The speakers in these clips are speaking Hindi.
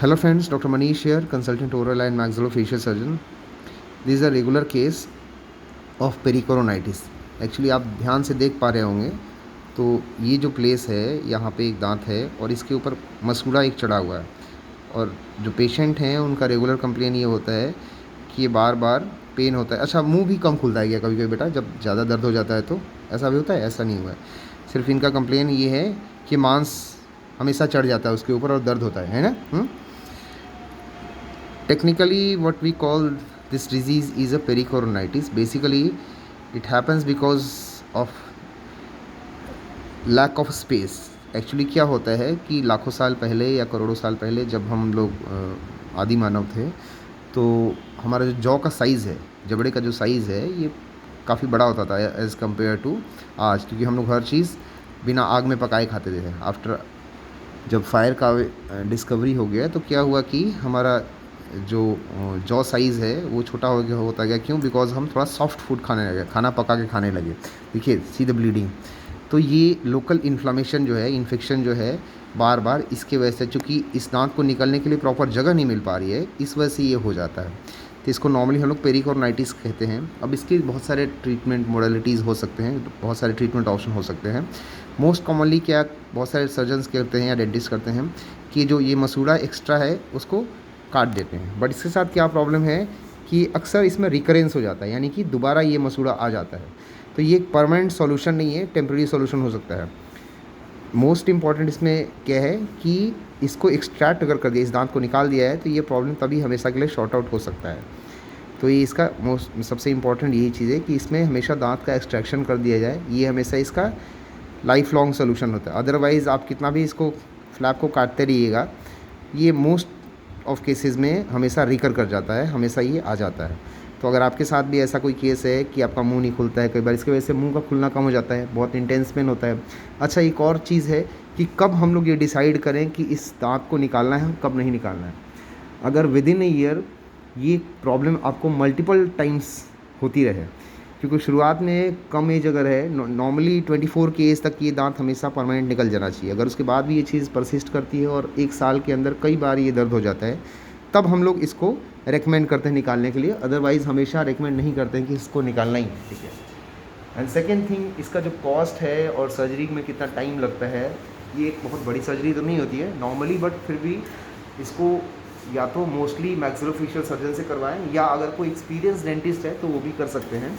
Hello friends, Dr. Manish here, consultant oral and maxillofacial surgeon. This is a regular case of pericoronitis. Actually आप ध्यान से देख पा रहे होंगे तो ये जो प्लेस है यहाँ पे एक दांत है और इसके ऊपर मसूड़ा एक चढ़ा हुआ है। और जो पेशेंट हैं उनका रेगुलर कंप्लेन ये होता है कि ये बार बार पेन होता है। अच्छा, मुंह भी कम खुलता है क्या कभी कभी बेटा, जब ज़्यादा दर्द हो जाता है तो ऐसा भी होता है? ऐसा नहीं हुआ है, सिर्फ इनका कंप्लेन ये है कि मांस हमेशा चढ़ जाता है उसके ऊपर और दर्द होता है ना। Technically, what we call this disease is a pericoronitis. Basically, it happens because of lack of space. Actually क्या होता है कि लाखों साल पहले या करोड़ों साल पहले जब हम लोग आदि मानव थे तो हमारा जो जौ का साइज़ है, जबड़े का जो साइज़ है, ये काफ़ी बड़ा होता था एज़ कम्पेयर टू आज, क्योंकि हम लोग हर चीज़ बिना आग में पकाए खाते थे। आफ्टर जब फायर का डिस्कवरी हो गया तो क्या हुआ कि हमारा जो जॉ साइज़ है वो छोटा हो गया होता गया। क्यों? बिकॉज हम थोड़ा सॉफ्ट फूड खाने लगे, खाना पका के खाने लगे। देखिए, सी द ब्लीडिंग। तो ये लोकल इन्फ्लामेशन जो है, इन्फेक्शन जो है बार बार, इसके वजह से, चूँकि इस दांत को निकलने के लिए प्रॉपर जगह नहीं मिल पा रही है, इस वजह से ये हो जाता है। तो इसको नॉर्मली हम लोग पेरिकोर्नाइटिस कहते हैं। अब इसके बहुत सारे ट्रीटमेंट मोडलिटीज़ हो सकते हैं, बहुत सारे ट्रीटमेंट ऑप्शन हो सकते हैं। मोस्ट कॉमनली क्या बहुत सारे सर्जन्स करते हैं या डेंटिस्ट करते हैं कि जो ये मसूड़ा एक्स्ट्रा है उसको काट देते हैं। बट इसके साथ क्या प्रॉब्लम है कि अक्सर इसमें रिकरेंस हो जाता है, यानी कि दोबारा ये मसूड़ा आ जाता है। तो ये एक परमानेंट सॉल्यूशन नहीं है, टेम्प्रेरी सॉल्यूशन हो सकता है। मोस्ट इम्पॉर्टेंट इसमें क्या है कि इसको एक्सट्रैक्ट अगर कर दिया, इस दांत को निकाल दिया है, तो ये प्रॉब्लम तभी हमेशा के लिए शॉर्ट आउट हो सकता है। तो ये इसका मोस्ट सबसे इम्पॉर्टेंट यही चीज़ है कि इसमें हमेशा दांत का एक्सट्रैक्शन कर दिया जाए। ये हमेशा इसका लाइफ लॉन्ग सोल्यूशन होता है। अदरवाइज़ आप कितना भी इसको फ्लैप को काटते रहिएगा, ये मोस्ट ऑफ केसेस में हमेशा रिकर कर जाता है, हमेशा ये आ जाता है। तो अगर आपके साथ भी ऐसा कोई केस है कि आपका मुंह नहीं खुलता है, कई बार इसकी वजह से मुंह का खुलना कम हो जाता है, बहुत इंटेंस पेन होता है। अच्छा, एक और चीज़ है कि कब हम लोग ये डिसाइड करें कि इस दांत को निकालना है, कब नहीं निकालना है। अगर विद इन ए ईयर ये प्रॉब्लम आपको मल्टीपल टाइम्स होती रहे, क्योंकि शुरुआत में कम एज अगर है, नॉर्मली 24 की एज तक ये दांत हमेशा परमानेंट निकल जाना चाहिए। अगर उसके बाद भी ये चीज़ परसिस्ट करती है और एक साल के अंदर कई बार ये दर्द हो जाता है, तब हम लोग इसको रेकमेंड करते हैं निकालने के लिए। अदरवाइज़ हमेशा रेकमेंड नहीं करते हैं कि इसको निकालना ही है, ठीक है। एंड सेकेंड थिंग, इसका जो कॉस्ट है और सर्जरी में कितना टाइम लगता है, ये एक बहुत बड़ी सर्जरी तो नहीं होती है नॉर्मली, बट फिर भी इसको या तो मोस्टली मैक्सिलोफेशियल सर्जन से करवाएं, या अगर कोई एक्सपीरियंस डेंटिस्ट है तो वो भी कर सकते हैं।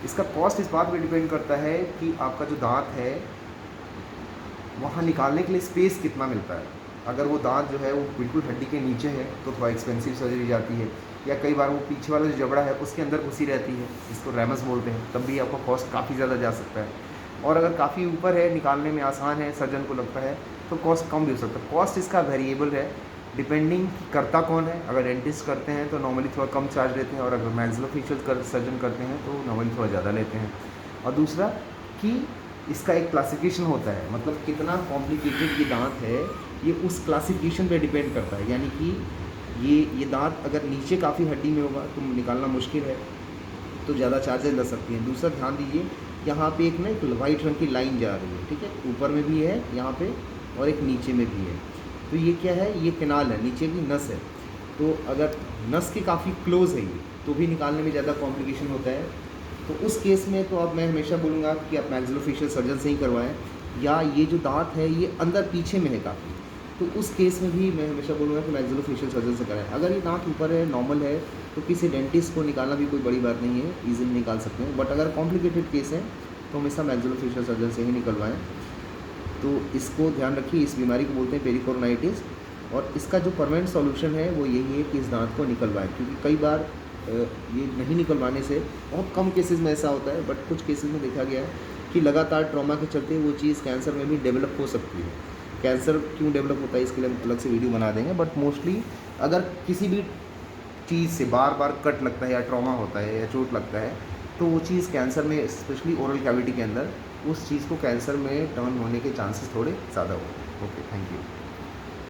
इसका कॉस्ट इस बात पे डिपेंड करता है कि आपका जो दांत है वहाँ निकालने के लिए स्पेस कितना मिलता है। अगर वो दांत जो है वो बिल्कुल हड्डी के नीचे है तो थोड़ा एक्सपेंसिव सर्जरी जाती है, या कई बार वो पीछे वाला जो जबड़ा है उसके अंदर घुसी रहती है, इसको रैमस बोलते हैं, तब भी आपका कॉस्ट काफ़ी ज़्यादा जा सकता है। और अगर काफ़ी ऊपर है, निकालने में आसान है, सर्जन को लगता है, तो कॉस्ट कम भी हो सकता है। कॉस्ट इसका वेरिएबल है, डिपेंडिंग करता कौन है। अगर डेंटिस्ट करते हैं तो नॉर्मली थोड़ा कम चार्ज लेते हैं, और अगर मैक्सिलोफेशियल सर्जन करते हैं तो नॉर्मली थोड़ा ज़्यादा लेते हैं। और दूसरा कि इसका एक क्लासिफिकेशन होता है, मतलब कितना कॉम्प्लिकेटेड ये दांत है, ये उस क्लासिफिकेशन पे डिपेंड करता है। यानी कि ये दांत अगर नीचे काफ़ी हड्डी में होगा तो निकालना मुश्किल है, तो ज़्यादा चार्जेस लग सकती हैं। दूसरा, ध्यान दीजिए, यहाँ पे एक ना एक वाइट रंग की लाइन जा रही है, ठीक है, ऊपर में भी है यहाँ पे और एक नीचे में भी है। तो ये क्या है? ये कैनाल है, नीचे की नस है। तो अगर नस के काफ़ी क्लोज है ये, तो भी निकालने में ज़्यादा कॉम्प्लिकेशन होता है। तो उस केस में तो अब मैं हमेशा बोलूँगा कि आप मैक्सिलोफेशियल सर्जन से ही करवाएं। या ये जो दांत है ये अंदर पीछे में है काफ़ी, तो उस केस में भी मैं हमेशा बोलूँगा कि मैक्सिलोफेशियल सर्जन से कराएं। अगर ये दांत ऊपर है, नॉर्मल है, तो किसी डेंटिस्ट को निकालना भी कोई बड़ी बात नहीं है, ईजिली निकाल सकते हैं। बट अगर कॉम्प्लिकेटेड केस है तो हमेशा मैक्सिलोफेशियल सर्जन से ही निकलवाएँ। तो इसको ध्यान रखिए, इस बीमारी को बोलते हैं पेरिकोर्नाइटिस, और इसका जो परमानेंट सॉल्यूशन है वो यही है कि इस दांत को निकलवाएं। क्योंकि कई बार ये नहीं निकलवाने से, बहुत कम केसेस में ऐसा होता है, बट कुछ केसेस में देखा गया है कि लगातार ट्रॉमा के चलते वो चीज़ कैंसर में भी डेवलप हो सकती है। कैंसर क्यों डेवलप होता है इसके लिए हम अलग से वीडियो बना देंगे। बट मोस्टली अगर किसी भी चीज़ से बार बार कट लगता है या ट्रॉमा होता है या चोट लगता है, तो वो चीज़ कैंसर में, स्पेशली ओरल कैविटी के अंदर, उस चीज़ को कैंसर में टर्न होने के चांसेस थोड़े ज़्यादा होते हैं। Okay, thank you.